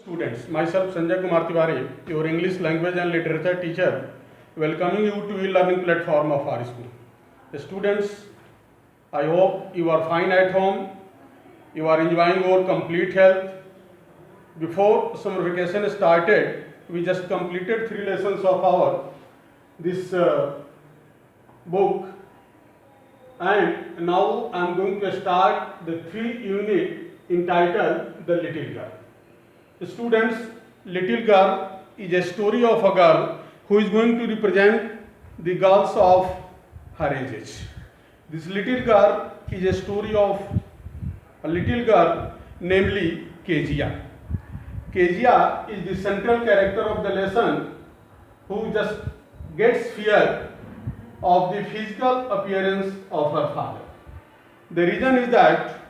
Students, myself Sanjay Kumar Tiwari, your English language and literature teacher, welcoming you to e-learning platform of our school. Students, I hope you are fine at home, you are enjoying your complete health. Before summer vacation started, we just completed 3 lessons of our this book, and now I am going to start the 3 unit entitled The Little Girl. Students, Little Girl is a story of a girl who is going to represent the girls of her age. This little girl is a story of a little girl, namely Kezia. Kezia is the central character of the lesson, who just gets fear of the physical appearance of her father. The reason is that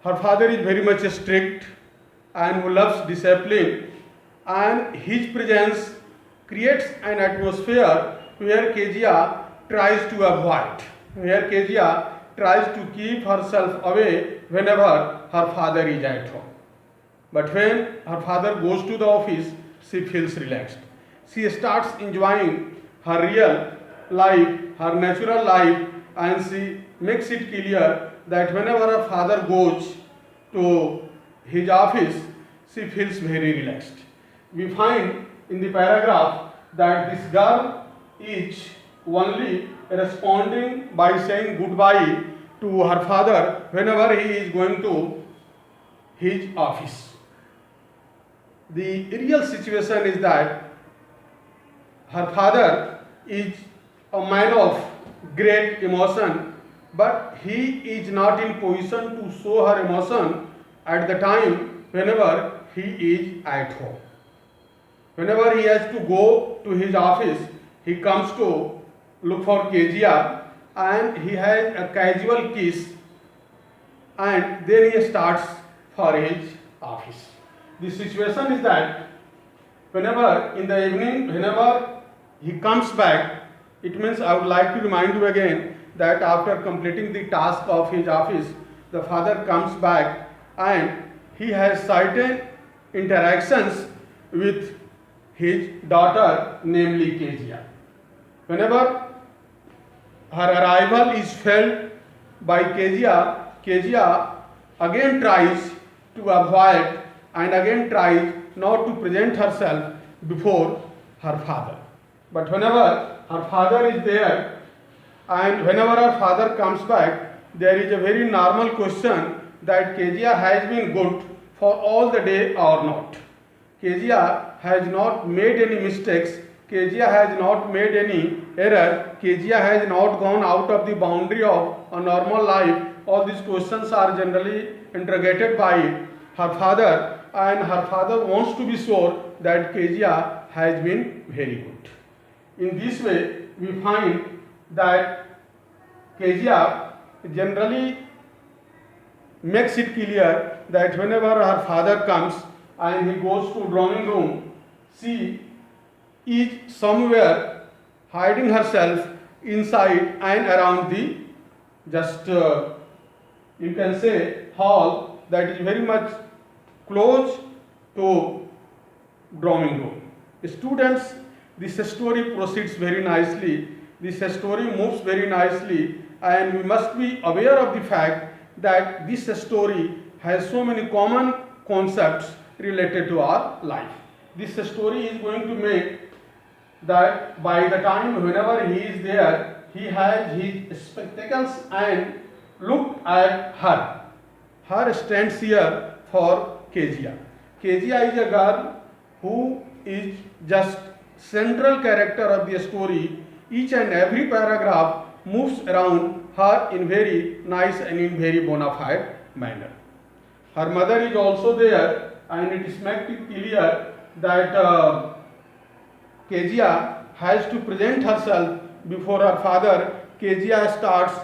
her father is very much strict and who loves discipline, and his presence creates an atmosphere where Kezia tries to avoid, where Kezia tries to keep herself away whenever her father is at home. But when her father goes to the office, she feels relaxed. She starts enjoying her real life, her natural life, and she makes it clear that whenever her father goes to his office, she feels very relaxed. We find in the paragraph that this girl is only responding by saying goodbye to her father whenever he is going to his office. The real situation is that her father is a man of great emotion, but he is not in position to show her emotion at the time whenever he is at home. Whenever he has to go to his office, he comes to look for Kezia and he has a casual kiss, and then he starts for his office. The situation is that whenever in the evening, whenever he comes back, it means I would like to remind you again that after completing the task of his office, the father comes back and he has certain interactions with his daughter, namely Kezia. Whenever her arrival is felt by Kezia, Kezia again tries to avoid and again tries not to present herself before her father. But whenever her father is there and whenever her father comes back, there is a very normal question that Kezia has been good for all the day or not. Kezia has not made any mistakes, Kezia has not made any error, Kezia has not gone out of the boundary of a normal life. All these questions are generally interrogated by her father, and her father wants to be sure that Kezia has been very good. In this way, we find that Kezia generally makes it clear that whenever her father comes and he goes to drawing room, she is somewhere hiding herself inside and around the just you can say hall that is very much close to drawing room. Students, this story proceeds very nicely, this story moves very nicely, and we must be aware of the fact that this story has so many common concepts related to our life. This story is going to make that by the time whenever he is there, he has his spectacles and look at her. Her stands here for Kezia. Kezia is a girl who is just central character of the story. Each and every paragraph moves around her in very nice and in very bona fide manner. Her mother is also there, and it is made clear that Kezia has to present herself before her father. Kezia starts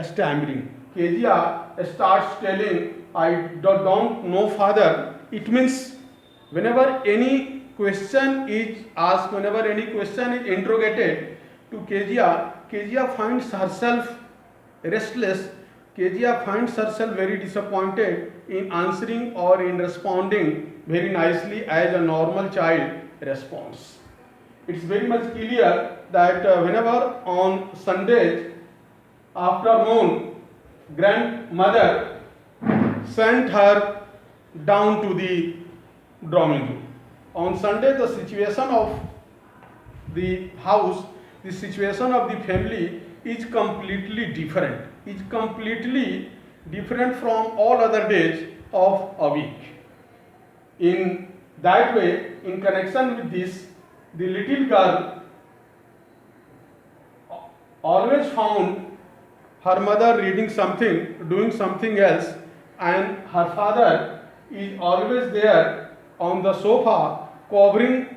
stammering. Kezia starts telling, I don't know father. It means whenever any question is asked, whenever any question is interrogated to Kezia, Kezia finds herself restless. Kezia finds herself very disappointed in answering or in responding very nicely as a normal child responds. It's very much clear that whenever on Sundays afternoon, grandmother sent her down to the drawing room. On Sunday, the situation of the house, the situation of the family is completely different. Is completely different from all other days of a week. In that way, in connection with this, the little girl always found her mother reading something, doing something else, and her father is always there on the sofa covering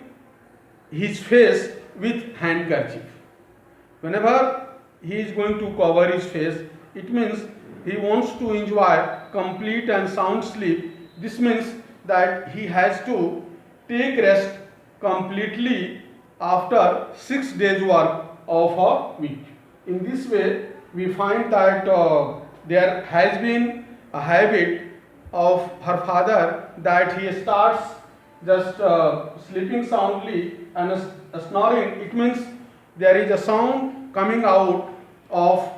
his face with handkerchief. Whenever he is going to cover his face, it means he wants to enjoy complete and sound sleep. This means that he has to take rest completely after 6 days work of a week. In this way, we find that there has been a habit of her father that he starts just sleeping soundly and snoring. It means there is a sound coming out of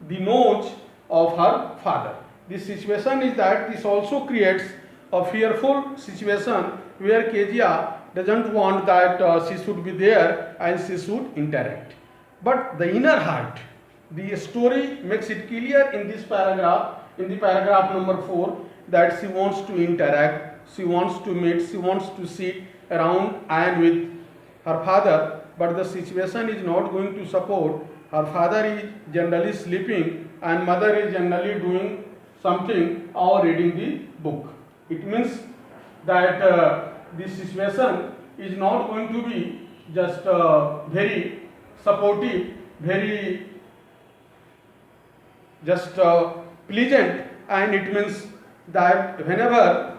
the nose of her father. This situation is that this also creates a fearful situation where Kezia doesn't want that she should be there and she should interact. But the inner heart, the story makes it clear in this paragraph, in the paragraph number 4, that she wants to interact, she wants to meet, she wants to sit around and with her father, but the situation is not going to support. Her father is generally sleeping and mother is generally doing something or reading the book. It means that this situation is not going to be just very supportive, very just pleasant, and it means that whenever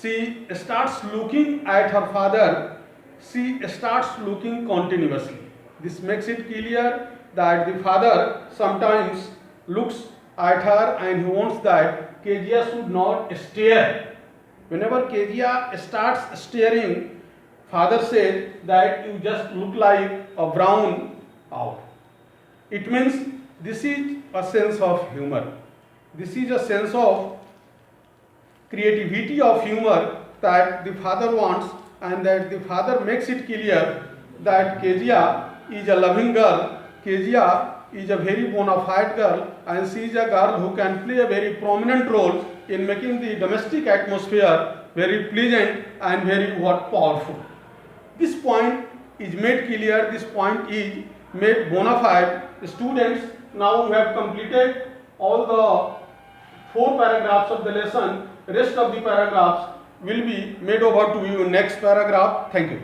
she starts looking at her father, she starts looking continuously. This makes it clear that the father sometimes looks at her and he wants that Kezia should not stare. Whenever Kezia starts staring, father says that you just look like a brown owl. It means this is a sense of humor. This is a sense of creativity of humor that the father wants, and that the father makes it clear that Kezia is a loving girl, Kezia is a very bona fide girl, and she is a girl who can play a very prominent role in making the domestic atmosphere very pleasant and very powerful. This point is made clear, this point is made bona fide. Students, now we have completed all the 4 paragraphs of the lesson. Rest of the paragraphs will be made over to you in next paragraph. Thank you.